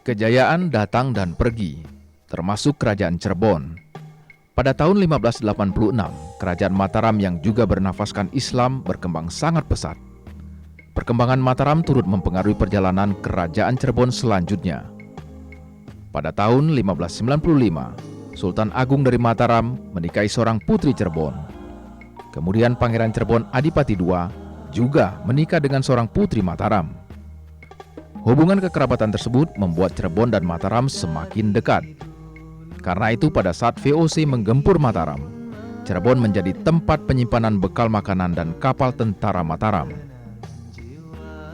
Kejayaan datang dan pergi, termasuk Kerajaan Cirebon. Pada tahun 1586, Kerajaan Mataram yang juga bernafaskan Islam berkembang sangat pesat. Perkembangan Mataram turut mempengaruhi perjalanan Kerajaan Cirebon selanjutnya. Pada tahun 1595, Sultan Agung dari Mataram menikahi seorang putri Cirebon. Kemudian Pangeran Cirebon Adipati II juga menikah dengan seorang putri Mataram. Hubungan kekerabatan tersebut membuat Cirebon dan Mataram semakin dekat. Karena itu pada saat VOC menggempur Mataram, Cirebon menjadi tempat penyimpanan bekal makanan dan kapal tentara Mataram.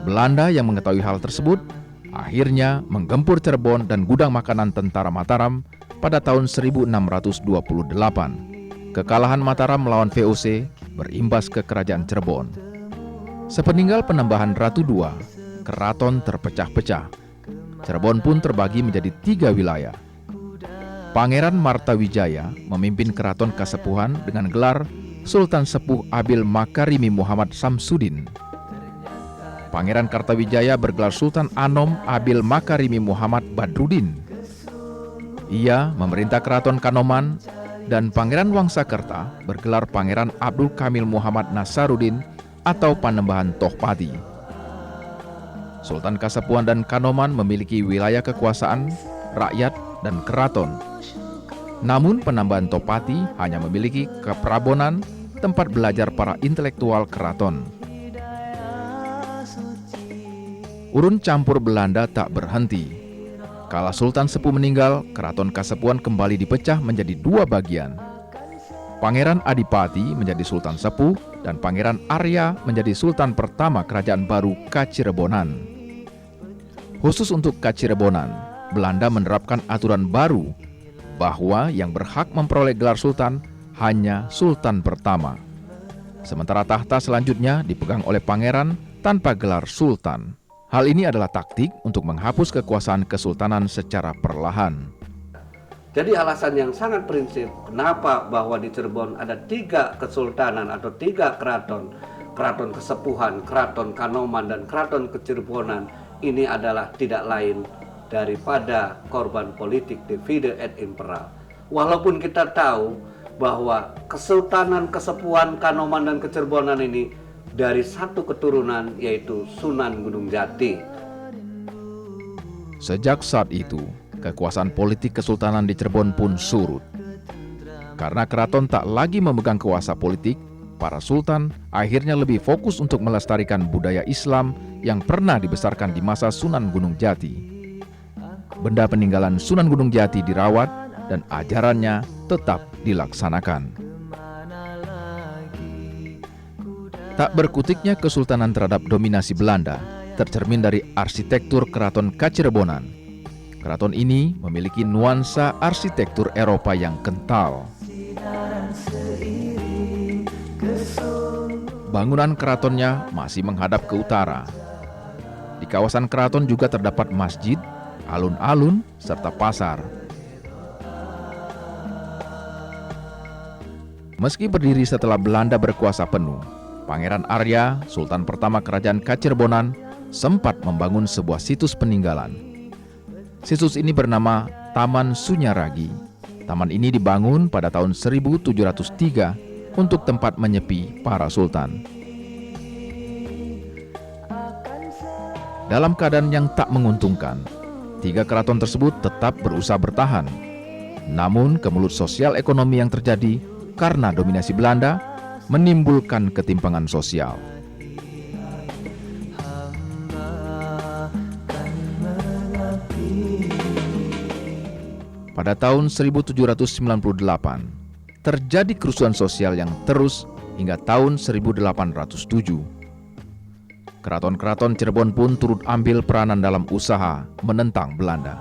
Belanda yang mengetahui hal tersebut, akhirnya menggempur Cirebon dan gudang makanan tentara Mataram pada tahun 1628. Kekalahan Mataram melawan VOC berimbas ke Kerajaan Cirebon. Sepeninggal penambahan Ratu II, keraton terpecah-pecah. Cirebon pun terbagi menjadi 3 wilayah. Pangeran Martawijaya memimpin keraton Kasepuhan dengan gelar Sultan Sepuh Abil Makarimi Muhammad Samsudin. Pangeran Kartawijaya bergelar Sultan Anom Abil Makarimi Muhammad Badrudin. Ia memerintah keraton Kanoman, dan Pangeran Wangsakerta bergelar Pangeran Abdul Kamil Muhammad Nasaruddin atau Panembahan Tohpati. Sultan Kasepuhan dan Kanoman memiliki wilayah kekuasaan, rakyat, dan keraton. Namun Penambahan Topati hanya memiliki keprabonan, tempat belajar para intelektual keraton. Urun campur Belanda tak berhenti. Kala Sultan Sepuh meninggal, keraton Kasepuhan kembali dipecah menjadi 2 bagian. Pangeran Adipati menjadi Sultan Sepuh dan Pangeran Arya menjadi Sultan pertama Kerajaan Baru Kacirebonan. Khusus untuk Kacirebonan, Belanda menerapkan aturan baru bahwa yang berhak memperoleh gelar Sultan hanya Sultan pertama. Sementara tahta selanjutnya dipegang oleh pangeran tanpa gelar Sultan. Hal ini adalah taktik untuk menghapus kekuasaan kesultanan secara perlahan. Jadi alasan yang sangat prinsip kenapa bahwa di Cirebon ada 3 kesultanan atau 3 keraton, keraton Kesepuhan, keraton Kanoman, dan keraton Kacirebonan, ini adalah tidak lain daripada korban politik divide et impera. Walaupun kita tahu bahwa kesultanan, kesepuhan, Kanoman, dan Kacirebonan ini dari satu keturunan, yaitu Sunan Gunung Jati. Sejak saat itu, kekuasaan politik kesultanan di Cirebon pun surut. Karena keraton tak lagi memegang kuasa politik, para sultan akhirnya lebih fokus untuk melestarikan budaya Islam yang pernah dibesarkan di masa Sunan Gunung Jati. Benda peninggalan Sunan Gunung Jati dirawat dan ajarannya tetap dilaksanakan. Tak berkutiknya kesultanan terhadap dominasi Belanda tercermin dari arsitektur keraton Kacirebonan. Keraton ini memiliki nuansa arsitektur Eropa yang kental. Bangunan keratonnya masih menghadap ke utara. Di kawasan keraton juga terdapat masjid, alun-alun, serta pasar. Meski berdiri setelah Belanda berkuasa penuh, Pangeran Arya, Sultan pertama Kerajaan Kacirebonan, sempat membangun sebuah situs peninggalan. Situs ini bernama Taman Sunyaragi. Taman ini dibangun pada tahun 1703 untuk tempat menyepi para sultan. Dalam keadaan yang tak menguntungkan, 3 keraton tersebut tetap berusaha bertahan. Namun kemelut sosial ekonomi yang terjadi karena dominasi Belanda menimbulkan ketimpangan sosial. Pada tahun 1798, terjadi kerusuhan sosial yang terus hingga tahun 1807. Keraton-keraton Cirebon pun turut ambil peranan dalam usaha menentang Belanda.